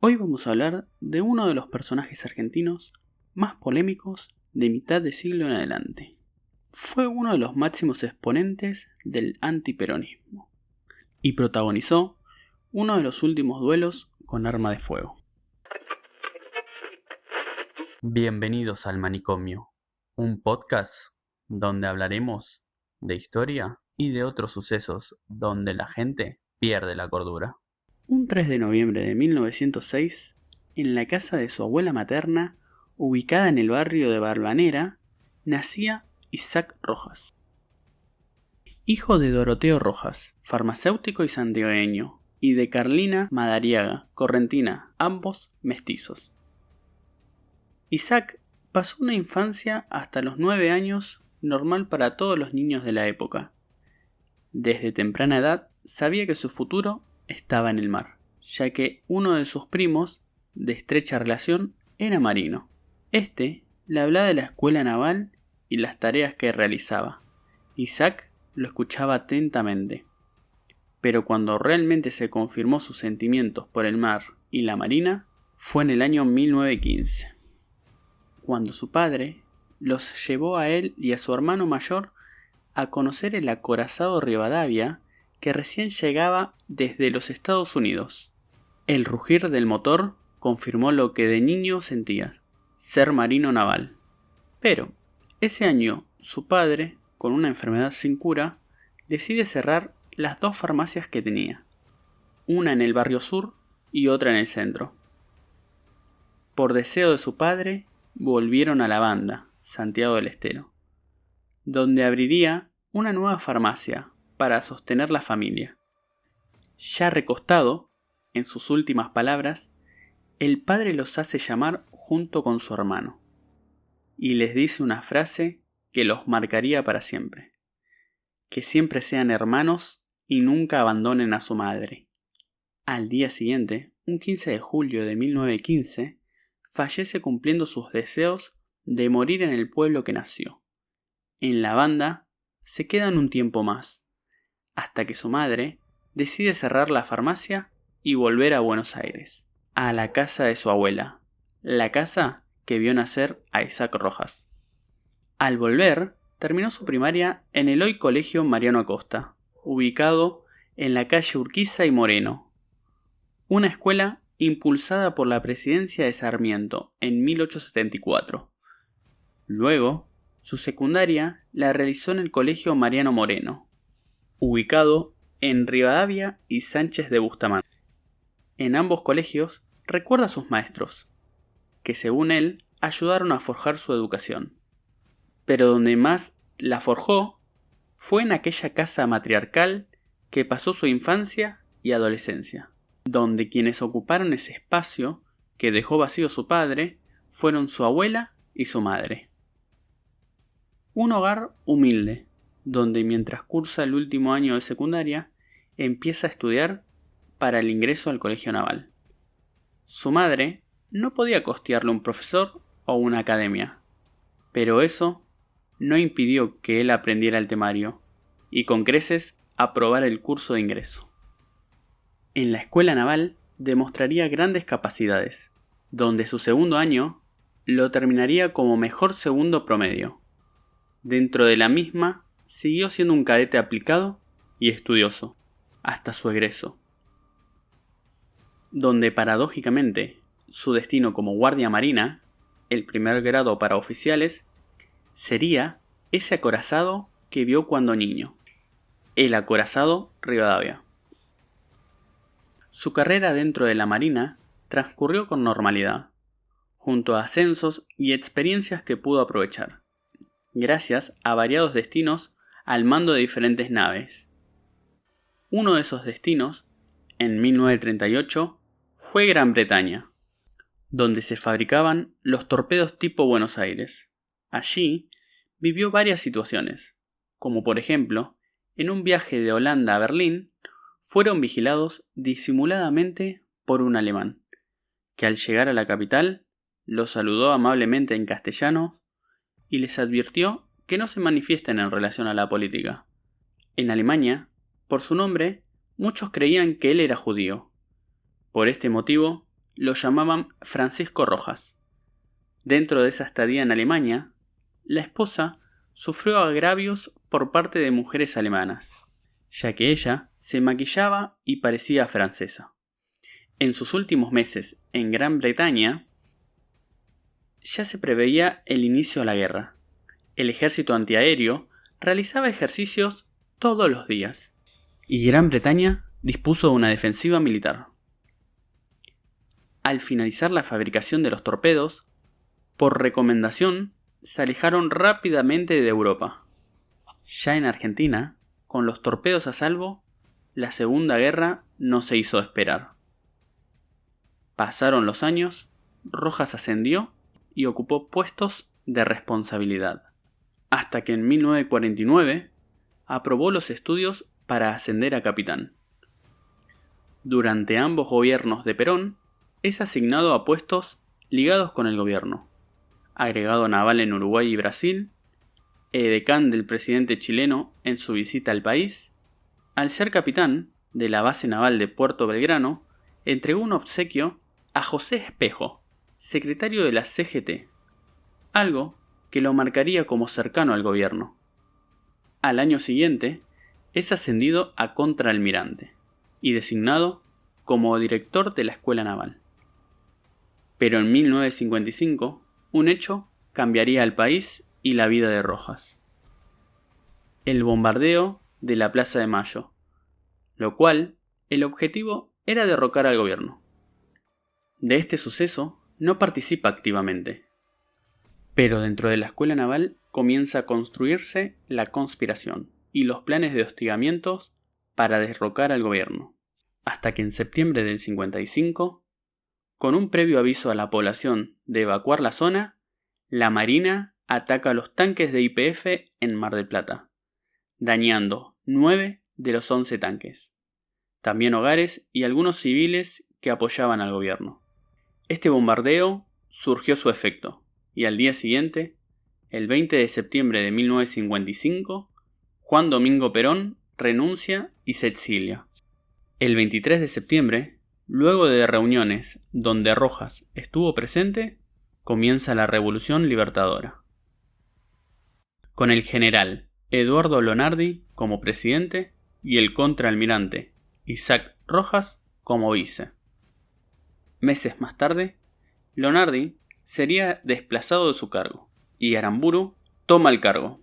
Hoy vamos a hablar de uno de los personajes argentinos más polémicos de mitad de siglo en adelante. Fue uno de los máximos exponentes del antiperonismo y protagonizó uno de los últimos duelos con arma de fuego. Bienvenidos al Manicomio, un podcast donde hablaremos de historia y de otros sucesos donde la gente pierde la cordura. Un 3 de noviembre de 1906, en la casa de su abuela materna, ubicada en el barrio de Balvanera, nacía Isaac Rojas. Hijo de Doroteo Rojas, farmacéutico y santiagueño, y de Carlina Madariaga, correntina, ambos mestizos. Isaac pasó una infancia hasta los 9 años normal para todos los niños de la época. Desde temprana edad sabía que su futuro estaba en el mar, ya que uno de sus primos, de estrecha relación, era marino. Este le hablaba de la escuela naval y las tareas que realizaba. Isaac lo escuchaba atentamente. Pero cuando realmente se confirmó sus sentimientos por el mar y la marina, fue en el año 1915, cuando su padre los llevó a él y a su hermano mayor a conocer el acorazado Rivadavia, que recién llegaba desde los Estados Unidos. El rugir del motor confirmó lo que de niño sentía, ser marino naval. Pero ese año su padre, con una enfermedad sin cura, decide cerrar las 2 farmacias que tenía, una en el barrio sur y otra en el centro. Por deseo de su padre, volvieron a la Banda, Santiago del Estero, donde abriría una nueva farmacia para sostener la familia. Ya recostado, en sus últimas palabras, el padre los hace llamar junto con su hermano y les dice una frase que los marcaría para siempre: que siempre sean hermanos y nunca abandonen a su madre. Al día siguiente, un 15 de julio de 1915, fallece cumpliendo sus deseos de morir en el pueblo que nació. En la Banda se quedan un tiempo más, hasta que su madre decide cerrar la farmacia y volver a Buenos Aires, a la casa de su abuela, la casa que vio nacer a Isaac Rojas. Al volver, terminó su primaria en el hoy Colegio Mariano Acosta, ubicado en la calle Urquiza y Moreno, una escuela impulsada por la presidencia de Sarmiento en 1874. Luego, su secundaria la realizó en el Colegio Mariano Moreno, ubicado en Rivadavia y Sánchez de Bustamante. En ambos colegios recuerda a sus maestros, que según él ayudaron a forjar su educación. Pero donde más la forjó fue en aquella casa matriarcal que pasó su infancia y adolescencia, donde quienes ocuparon ese espacio que dejó vacío su padre fueron su abuela y su madre. Un hogar humilde, donde mientras cursa el último año de secundaria, empieza a estudiar para el ingreso al colegio naval. Su madre no podía costearle un profesor o una academia, pero eso no impidió que él aprendiera el temario y con creces aprobara el curso de ingreso. En la escuela naval demostraría grandes capacidades, donde su segundo año lo terminaría como mejor segundo promedio. Dentro de la misma, siguió siendo un cadete aplicado y estudioso, hasta su egreso, donde paradójicamente su destino como guardia marina, el primer grado para oficiales, sería ese acorazado que vio cuando niño, el acorazado Rivadavia. Su carrera dentro de la marina transcurrió con normalidad, junto a ascensos y experiencias que pudo aprovechar, gracias a variados destinos al mando de diferentes naves. Uno de esos destinos, en 1938, fue Gran Bretaña, donde se fabricaban los torpedos tipo Buenos Aires. Allí vivió varias situaciones, como por ejemplo, en un viaje de Holanda a Berlín, fueron vigilados disimuladamente por un alemán, que al llegar a la capital los saludó amablemente en castellano y les advirtió que no se manifiesten en relación a la política. En Alemania, por su nombre, muchos creían que él era judío. Por este motivo, lo llamaban Francisco Rojas. Dentro de esa estadía en Alemania, la esposa sufrió agravios por parte de mujeres alemanas, ya que ella se maquillaba y parecía francesa. En sus últimos meses en Gran Bretaña, ya se preveía el inicio de la guerra. El ejército antiaéreo realizaba ejercicios todos los días, y Gran Bretaña dispuso de una defensiva militar. Al finalizar la fabricación de los torpedos, por recomendación, se alejaron rápidamente de Europa. Ya en Argentina, con los torpedos a salvo, la Segunda Guerra no se hizo esperar. Pasaron los años, Rojas ascendió y ocupó puestos de responsabilidad, hasta que en 1949 aprobó los estudios para ascender a capitán. Durante ambos gobiernos de Perón, es asignado a puestos ligados con el gobierno: agregado naval en Uruguay y Brasil, edecán del presidente chileno en su visita al país. Al ser capitán de la base naval de Puerto Belgrano, entregó un obsequio a José Espejo, secretario de la CGT, algo que lo marcaría como cercano al gobierno. Al año siguiente, es ascendido a contraalmirante y designado como director de la Escuela Naval. Pero en 1955, un hecho cambiaría al país y la vida de Rojas: el bombardeo de la Plaza de Mayo, lo cual el objetivo era derrocar al gobierno. De este suceso no participa activamente, pero dentro de la Escuela Naval comienza a construirse la conspiración y los planes de hostigamientos para derrocar al gobierno, hasta que en septiembre del 55, con un previo aviso a la población de evacuar la zona, la Marina ataca a los tanques de YPF en Mar del Plata, dañando 9 de los 11 tanques, también hogares y algunos civiles que apoyaban al gobierno. Este bombardeo surgió su efecto, y al día siguiente, el 20 de septiembre de 1955, Juan Domingo Perón renuncia y se exilia. El 23 de septiembre, luego de reuniones donde Rojas estuvo presente, comienza la Revolución Libertadora, con el general Eduardo Lonardi como presidente y el contraalmirante Isaac Rojas como vice. Meses más tarde, Lonardi sería desplazado de su cargo y Aramburu toma el cargo,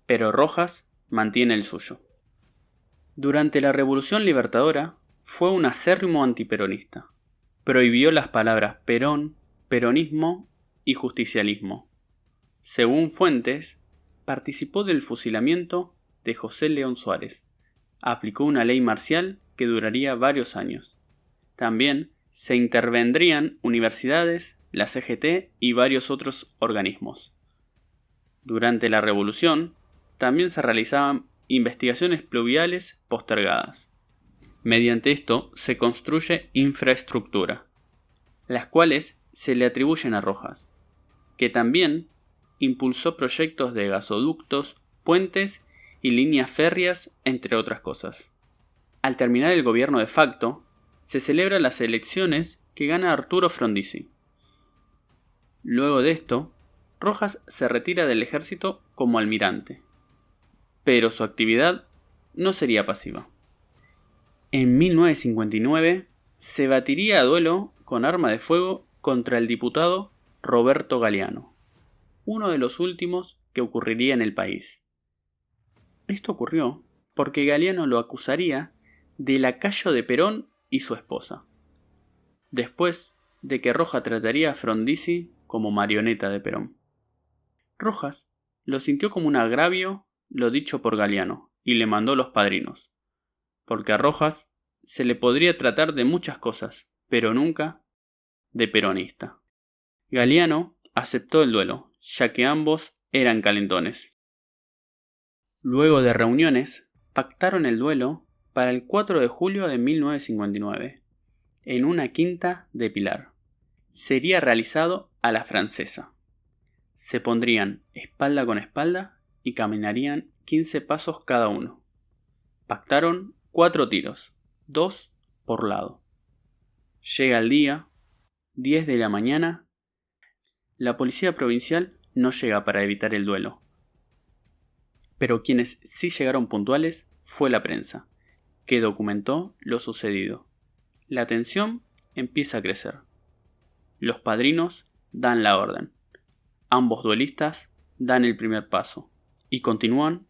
pero Rojas mantiene el suyo. Durante la Revolución Libertadora fue un acérrimo antiperonista. Prohibió las palabras Perón, peronismo y justicialismo. Según fuentes, participó del fusilamiento de José León Suárez. Aplicó una ley marcial que duraría varios años. También se intervendrían universidades, la CGT y varios otros organismos. Durante la Revolución, también se realizaban investigaciones pluviales postergadas. Mediante esto se construye infraestructura, las cuales se le atribuyen a Rojas, que también impulsó proyectos de gasoductos, puentes y líneas férreas, entre otras cosas. Al terminar el gobierno de facto, se celebran las elecciones que gana Arturo Frondizi. Luego de esto, Rojas se retira del ejército como almirante, pero su actividad no sería pasiva. En 1959 se batiría a duelo con arma de fuego contra el diputado Roberto Galeano, uno de los últimos que ocurriría en el país. Esto ocurrió porque Galeano lo acusaría de lacayo de Perón y su esposa, después de que Rojas trataría a Frondizi como marioneta de Perón. Rojas lo sintió como un agravio lo dicho por Galeano y le mandó los padrinos, porque a Rojas se le podría tratar de muchas cosas, pero nunca de peronista. Galeano aceptó el duelo, ya que ambos eran calentones. Luego de reuniones, pactaron el duelo para el 4 de julio de 1959, en una quinta de Pilar. Sería realizado a la francesa. Se pondrían espalda con espalda y caminarían 15 pasos cada uno. Pactaron 4 tiros, 2 por lado. Llega el día 10 de la mañana, la policía provincial no llega para evitar el duelo. Pero quienes sí llegaron puntuales fue la prensa, que documentó lo sucedido. La tensión empieza a crecer. Los padrinos dan la orden. Ambos duelistas dan el primer paso y continúan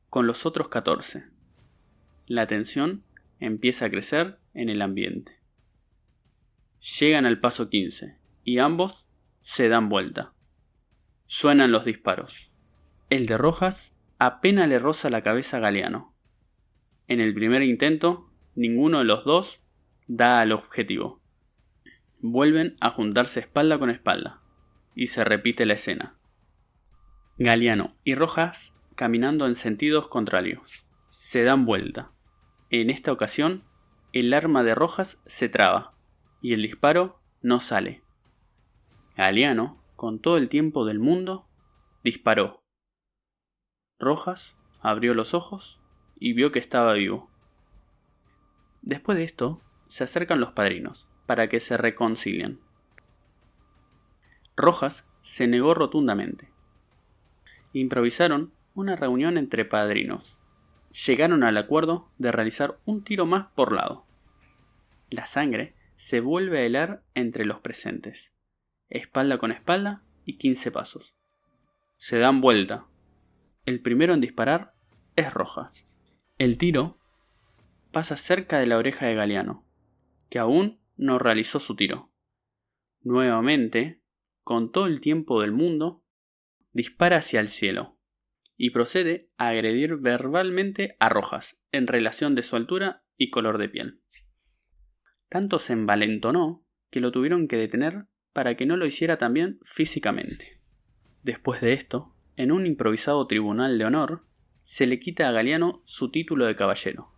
con los otros 14. La tensión empieza a crecer en el ambiente. Llegan al paso 15 y ambos se dan vuelta. Suenan los disparos. El de Rojas apenas le roza la cabeza a Galeano. En el primer intento, ninguno de los dos da al objetivo. Vuelven a juntarse espalda con espalda y se repite la escena. Galeano y Rojas caminando en sentidos contrarios. Se dan vuelta. En esta ocasión, el arma de Rojas se traba y el disparo no sale. Galeano, con todo el tiempo del mundo, disparó. Rojas abrió los ojos y vio que estaba vivo. Después de esto, se acercan los padrinos para que se reconcilien. Rojas se negó rotundamente. Improvisaron una reunión entre padrinos. Llegaron al acuerdo de realizar un tiro más por lado. La sangre se vuelve a helar entre los presentes. Espalda con espalda y 15 pasos. Se dan vuelta. El primero en disparar es Rojas. El tiro pasa cerca de la oreja de Galeano, que aún no realizó su tiro. Nuevamente, con todo el tiempo del mundo, dispara hacia el cielo y procede a agredir verbalmente a Rojas en relación de su altura y color de piel. Tanto se envalentonó que lo tuvieron que detener para que no lo hiciera también físicamente. Después de esto, en un improvisado tribunal de honor, se le quita a Galeano su título de caballero.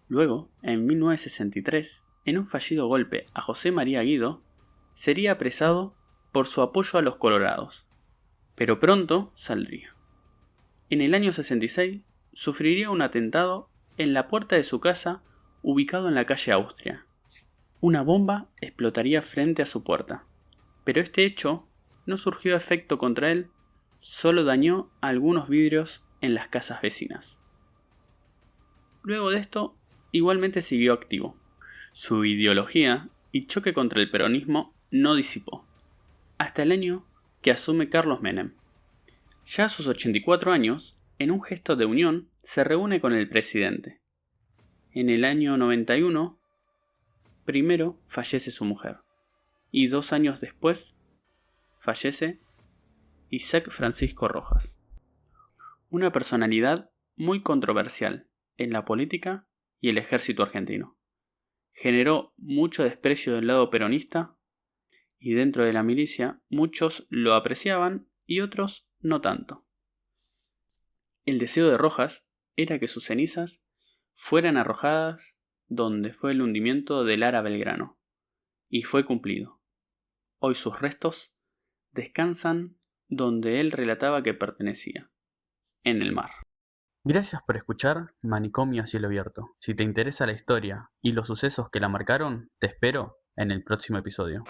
Luego, en 1963, en un fallido golpe a José María Guido, sería apresado por su apoyo a los colorados, pero pronto saldría. En el año 66, sufriría un atentado en la puerta de su casa ubicado en la calle Austria. Una bomba explotaría frente a su puerta, pero este hecho no surgió efecto contra él, solo dañó algunos vidrios en las casas vecinas. Luego de esto, igualmente siguió activo. Su ideología y choque contra el peronismo no disipó, hasta el año que asume Carlos Menem. Ya a sus 84 años, en un gesto de unión, se reúne con el presidente. En el año 91, primero fallece su mujer, y 2 años después, fallece Isaac Francisco Rojas. Una personalidad muy controversial en la política y el ejército argentino. Generó mucho desprecio del lado peronista y dentro de la milicia muchos lo apreciaban y otros no tanto. El deseo de Rojas era que sus cenizas fueran arrojadas donde fue el hundimiento del Lara Belgrano, y fue cumplido. Hoy sus restos descansan donde él relataba que pertenecía, en el mar. Gracias por escuchar Manicomio a cielo abierto. Si te interesa la historia y los sucesos que la marcaron, te espero en el próximo episodio.